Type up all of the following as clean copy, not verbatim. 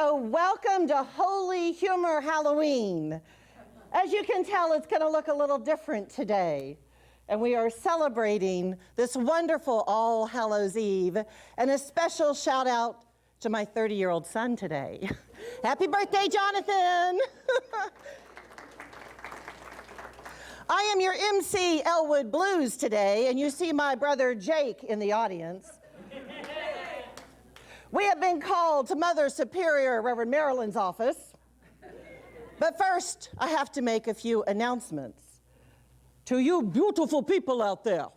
So welcome to Holy Humor Halloween. As you can tell, it's going to look a little different today. And we are celebrating this wonderful All Hallows Eve. And a special shout out to my 30-year-old son today. Happy birthday, Jonathan! I am your MC, Elwood Blues, today, and you see my brother Jake in the audience. We have been called to Mother Superior, Reverend Marilyn's office. But first, I have to make a few announcements. To you beautiful people out there.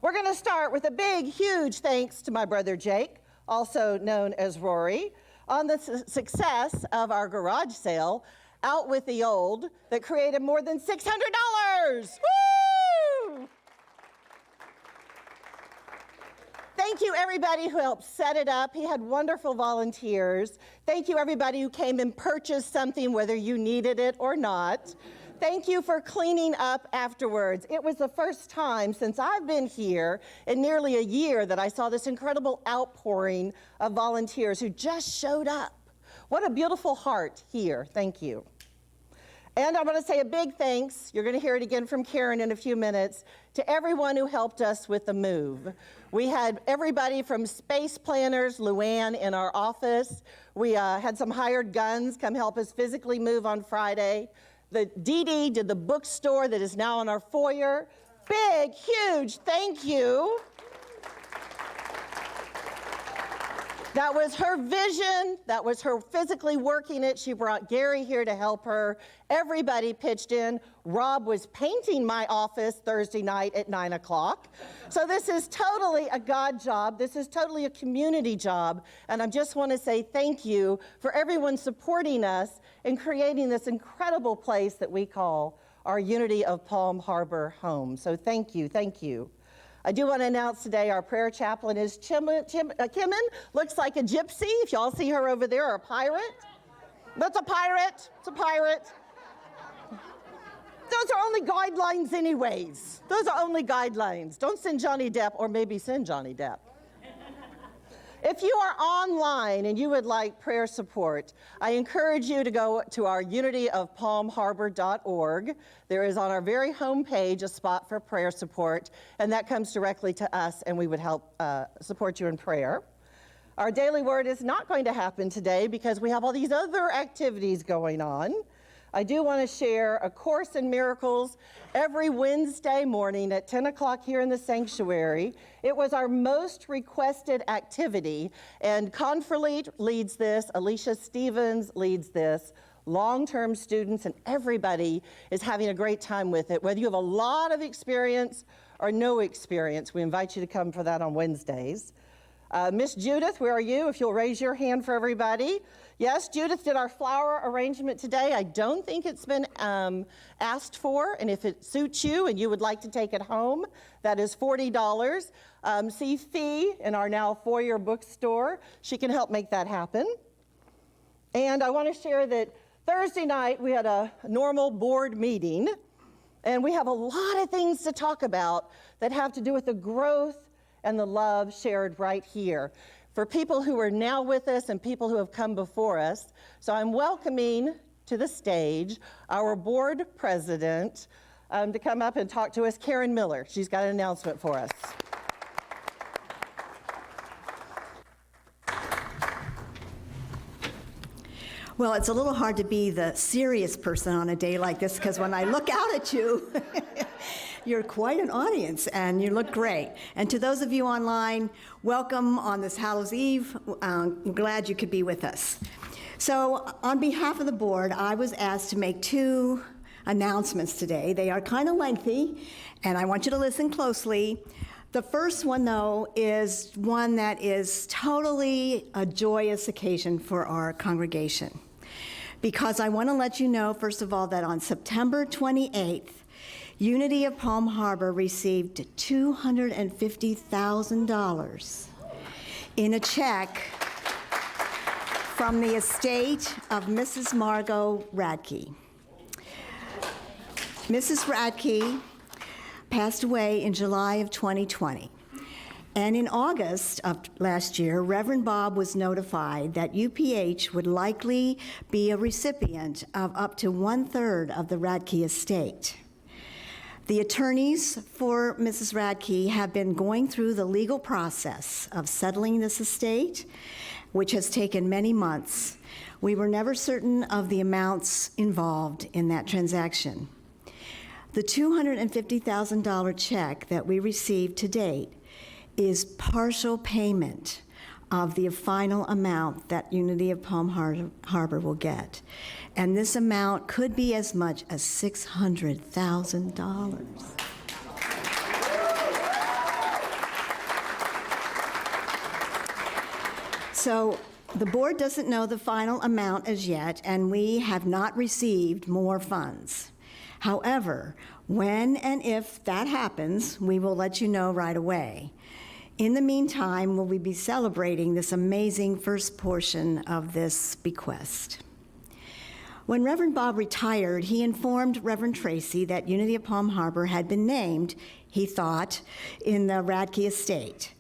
We're going to start with a big, huge thanks to my brother Jake, also known as Rory, on the success of our garage sale, Out with the Old, that created more than $600. Woo! Thank you, everybody who helped set it up. He had wonderful volunteers. Thank you, everybody who came and purchased something, whether you needed it or not. Thank you for cleaning up afterwards. It was the first time since I've been here in nearly a year that I saw this incredible outpouring of volunteers who just showed up. What a beautiful heart here. Thank you. And I want to say a big thanks, you're going to hear it again from Karen in a few minutes, to everyone who helped us with the move. We had everybody from space planners, Luann, in our office. We had some hired guns come help us physically move on Friday. The Dee Dee did the bookstore that is now in our foyer. Big, huge thank you. That was her vision. That was her physically working it. She brought Gary here to help her. Everybody pitched in. Rob was painting my office Thursday night at 9 o'clock. So this is totally a God job. This is totally a community job. And I just want to say thank you for everyone supporting us in creating this incredible place that we call our Unity of Palm Harbor home. So thank you, thank you. I do want to announce today our prayer chaplain is Kimmin. Looks like a gypsy, if y'all see her over there, or a pirate. That's a pirate, it's a pirate. Those are only guidelines anyways. Those are only guidelines. Don't send Johnny Depp, or maybe send Johnny Depp. If you are online and you would like prayer support, I encourage you to go to our unityofpalmharbor.org. There is on our very homepage a spot for prayer support, and that comes directly to us, and we would help support you in prayer. Our daily word is not going to happen today because we have all these other activities going on. I do want to share A Course in Miracles every Wednesday morning at 10 o'clock here in the sanctuary. It was our most requested activity, and Confrelite leads this, Alicia Stevens leads this, long-term students, and everybody is having a great time with it. Whether you have a lot of experience or no experience, we invite you to come for that on Wednesdays. Miss Judith, where are you? If you'll raise your hand for everybody. Yes, Judith did our flower arrangement today. I don't think it's been asked for, and if it suits you and you would like to take it home, that is $40. See Fee in our now foyer bookstore. She can help make that happen. And I want to share that Thursday night we had a normal board meeting, and we have a lot of things to talk about that have to do with the growth and the love shared right here for people who are now with us and people who have come before us. So I'm welcoming to the stage our board president to come up and talk to us, Karen Miller. She's got an announcement for us. Well, it's a little hard to be the serious person on a day like this because when I look out at you, you're quite an audience, and you look great. And to those of you online, welcome on this Hallows Eve. I'm glad you could be with us. So on behalf of the board, I was asked to make two announcements today. They are kind of lengthy, and I want you to listen closely. The first one, though, is one that is totally a joyous occasion for our congregation. Because I want to let you know, first of all, that on September 28th, Unity of Palm Harbor received $250,000 in a check from the estate of Mrs. Margot Radke. Mrs. Radke passed away in July of 2020. And in August of last year, Reverend Bob was notified that UPH would likely be a recipient of up to 1/3 of the Radke estate. The attorneys for Mrs. Radke have been going through the legal process of settling this estate, which has taken many months. We were never certain of the amounts involved in that transaction. The $250,000 check that we received to date is partial payment of the final amount that Unity of Palm Harbor will get. And this amount could be as much as $600,000. So the board doesn't know the final amount as yet, and we have not received more funds. However, when and if that happens, we will let you know right away. In the meantime, will we be celebrating this amazing first portion of this bequest. When Reverend Bob retired, he informed Reverend Tracey that Unity of Palm Harbor had been named, he thought, in the Radke estate.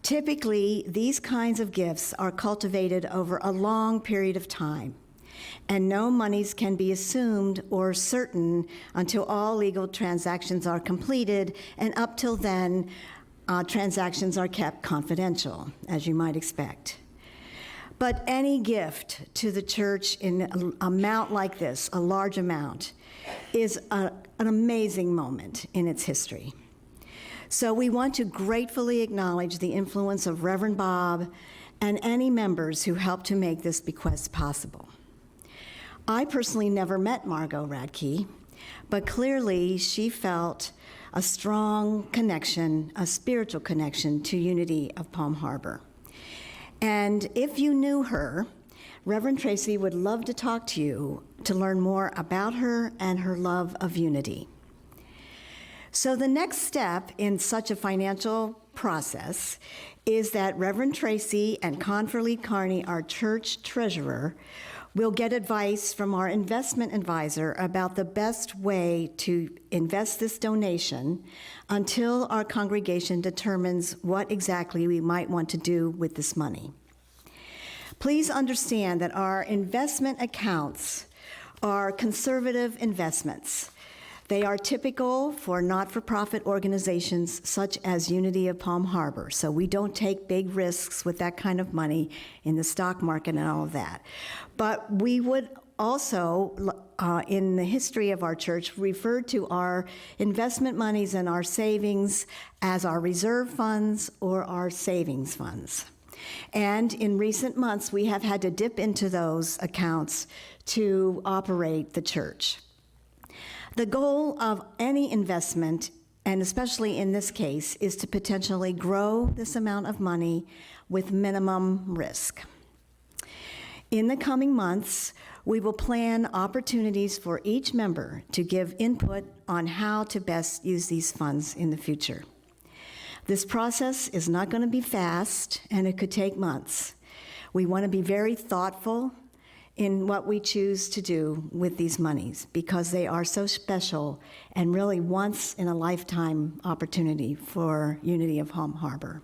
Typically, these kinds of gifts are cultivated over a long period of time, and no monies can be assumed or certain until all legal transactions are completed, and up till then, transactions are kept confidential, as you might expect. But any gift to the church in an amount like this, a large amount, is an amazing moment in its history. So we want to gratefully acknowledge the influence of Reverend Bob and any members who helped to make this bequest possible. I personally never met Margot Radke, but clearly she felt a strong connection, a spiritual connection to Unity of Palm Harbor. And if you knew her, Reverend Tracey would love to talk to you to learn more about her and her love of unity. So the next step in such a financial process is that Reverend Tracey and Conferlee Carney, our church treasurer, will get advice from our investment advisor about the best way to invest this donation until our congregation determines what exactly we might want to do with this money. Please understand that our investment accounts are conservative investments. They are typical for not-for-profit organizations such as Unity of Palm Harbor, so we don't take big risks with that kind of money in the stock market and all of that. But we would also, in the history of our church, refer to our investment monies and our savings as our reserve funds or our savings funds. And in recent months, we have had to dip into those accounts to operate the church. The goal of any investment, and especially in this case, is to potentially grow this amount of money with minimum risk. In the coming months, we will plan opportunities for each member to give input on how to best use these funds in the future. This process is not going to be fast, and it could take months. We want to be very thoughtful in what we choose to do with these monies because they are so special and really once-in-a-lifetime opportunity for Unity of Palm Harbor.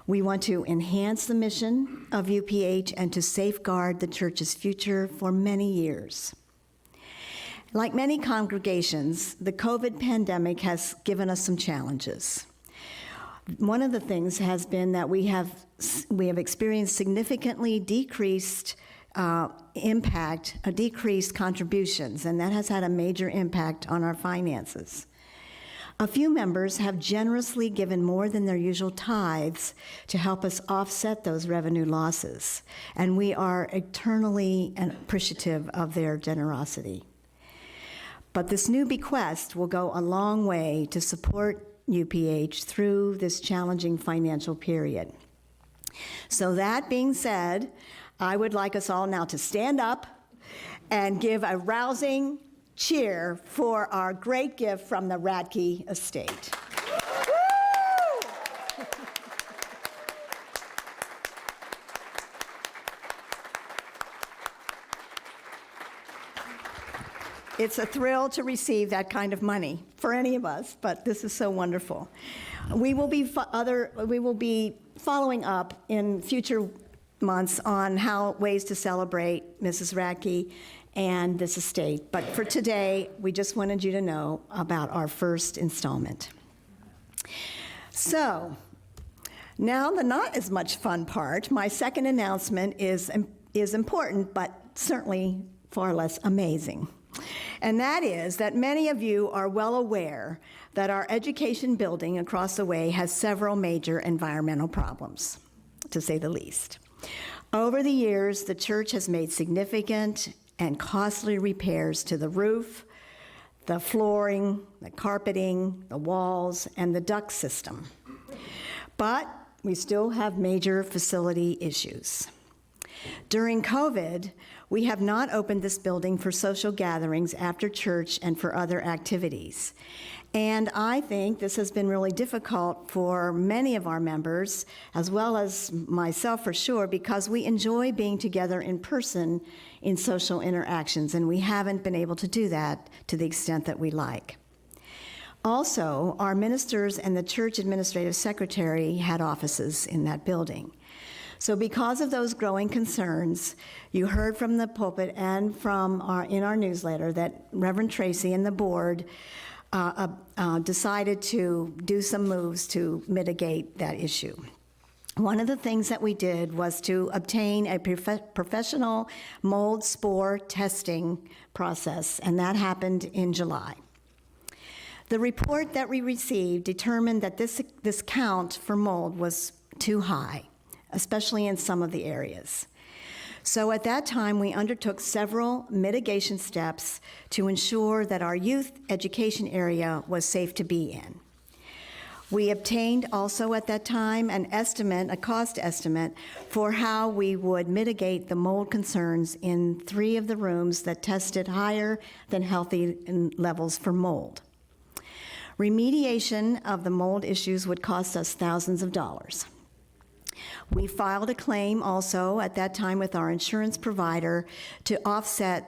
We want to enhance the mission of UPH and to safeguard the church's future for many years. Like many congregations, the COVID pandemic has given us some challenges. One of the things has been that we have experienced significantly decreased decreased contributions, and that has had a major impact on our finances. A few members have generously given more than their usual tithes to help us offset those revenue losses, and we are eternally appreciative of their generosity. But this new bequest will go a long way to support UPH through this challenging financial period. So that being said, I would like us all now to stand up and give a rousing cheer for our great gift from the Radke estate. It's a thrill to receive that kind of money for any of us, but this is so wonderful. We will be following up in future months on ways to celebrate Mrs. Radke and this estate. But for today, we just wanted you to know about our first installment. So, now the not as much fun part. My second announcement is important, but certainly far less amazing. And that is that many of you are well aware that our education building across the way has several major environmental problems, to say the least. Over the years, the church has made significant and costly repairs to the roof, the flooring, the carpeting, the walls, and the duct system. But we still have major facility issues. During COVID, we have not opened this building for social gatherings after church and for other activities. And I think this has been really difficult for many of our members, as well as myself for sure, because we enjoy being together in person in social interactions, and we haven't been able to do that to the extent that we like. Also, our ministers and the church administrative secretary had offices in that building. So because of those growing concerns, you heard from the pulpit and in our newsletter that Reverend Tracey and the board decided to do some moves to mitigate that issue. One of the things that we did was to obtain a professional mold spore testing process, and that happened in July. The report that we received determined that this count for mold was too high, especially in some of the areas. So at that time, we undertook several mitigation steps to ensure that our youth education area was safe to be in. We obtained also at that time a cost estimate for how we would mitigate the mold concerns in 3 of the rooms that tested higher than healthy levels for mold. Remediation of the mold issues would cost us thousands of dollars. We filed a claim also at that time with our insurance provider to offset